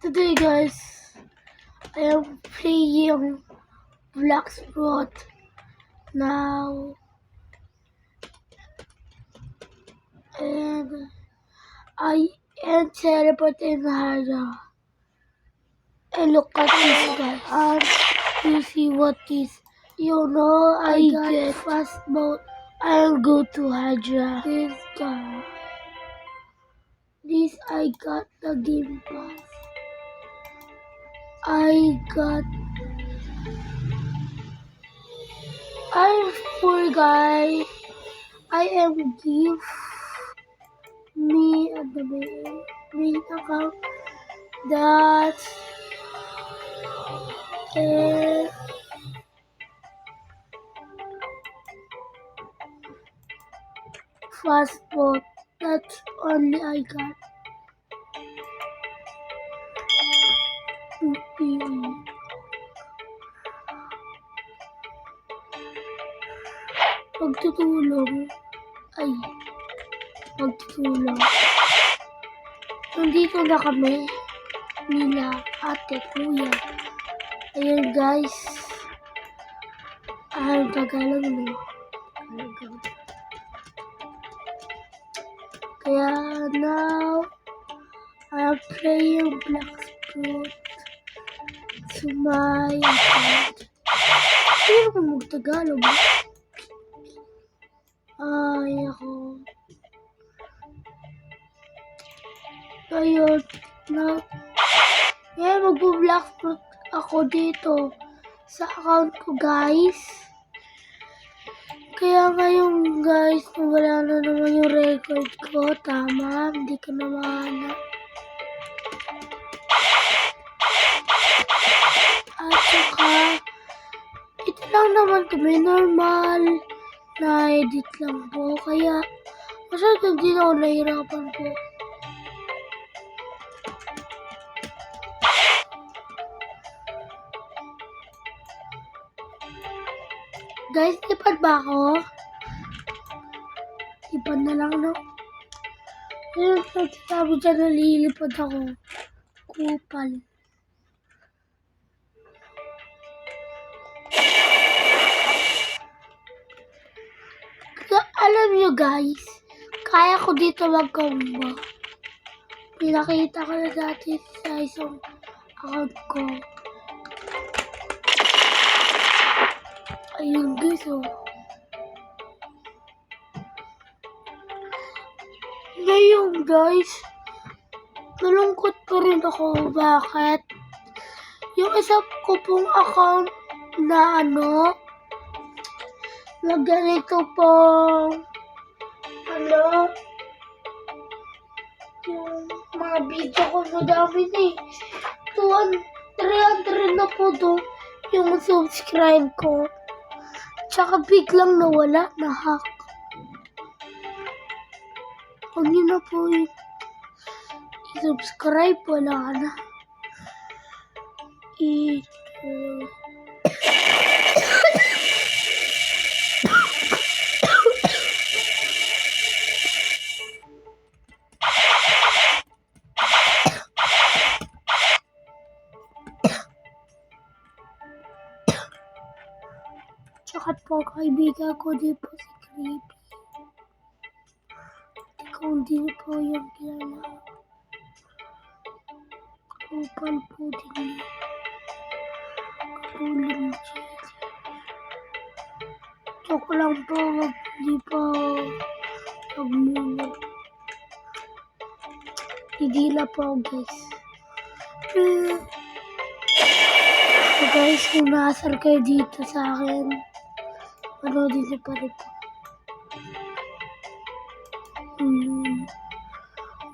Today guys, I am playing Blacksprout now, and I am teleporting Hydra. And look at this guys, and you see what is, I get fast mode. I'll go to Hydra. This guy, this I got the game pass. I'm poor guy. I am give me at the main account that fast mode. That's only I got. Pagtutulong. Nandito na kami. Nila, ate, kuya. Ayan guys. Tagalog no. Kaya now, I'm playing Blacksprout to my account. Sino kung mag-Tagalog? Ay, ako. Ayun. Now, mag-Blacksprout ako dito sa account ko, guys. Kaya ngayon, guys, wala na naman yung record ko. Tama, hindi ko na mahanap. At saka, ito lang naman kami, normal na edit lang po. Kaya, masyadong din ako nahirapan po. Guys, lipad ba ako? Lipad na lang, no? Ayun, nagsasabi dyan na lilipad ako. Kupal. Alam nyo guys, kaya ko dito mag-combo. Pinakita ko na dati sa isang account ko. Ayun guys, oh. Ngayon guys, nalungkot pa rin ako. Bakit? Yung isa ko pong account na na ganito pong yung mga video ko madami na eh. 300 na po doon yung subscribe ko. Tsaka biglang nawala, na-hack. Huwag nyo na po i-subscribe, wala na. Tsaka po kaibigan ko din po si Creepy. Ikaw hindi po yung kilala. Kupal po din niya. Kapulong siya. Joke lang po, hindi po magmula. Hidila po guys. So guys, kung naasar kayo dito sa akin, dito pa rin po.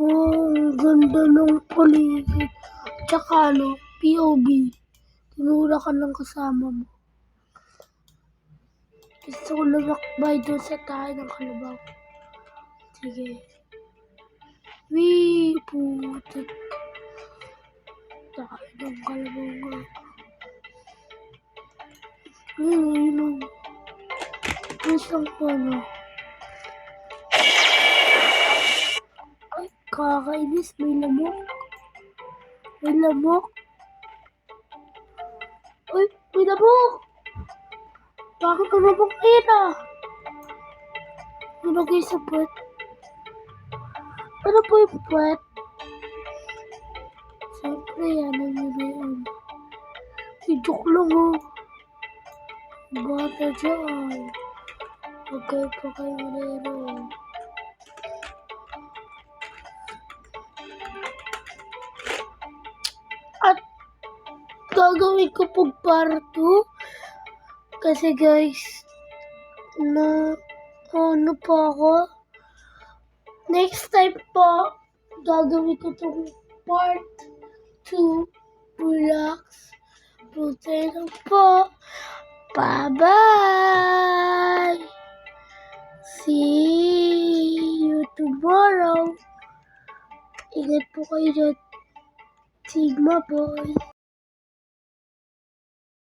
Ang ganda ng paligid. Tsaka POV. Tinura ka ng kasama mo. Gusto ko lumakbay doon sa tayo ng kalabaw. Sige. Wee! Putik. Tayo ng kalabaw nga. Ayun. Isang ay, kakainis, may lamok. May lamok. Uy, may lamok. Bakit ka lamok nila? Nilagay sa puwet. Ano po yung puwet? Siyempre, yan ang yun. Joke lang oh. Bata dyan. Huwag kayo pa kayo malero. At gagawin ko po part 2. Kasi guys, ano po ako. Next time po, gagawin ko itong part 2. Relax. Puntay lang po. Bye-bye! See you tomorrow. Ingat po kayo dyan. Sigma boy.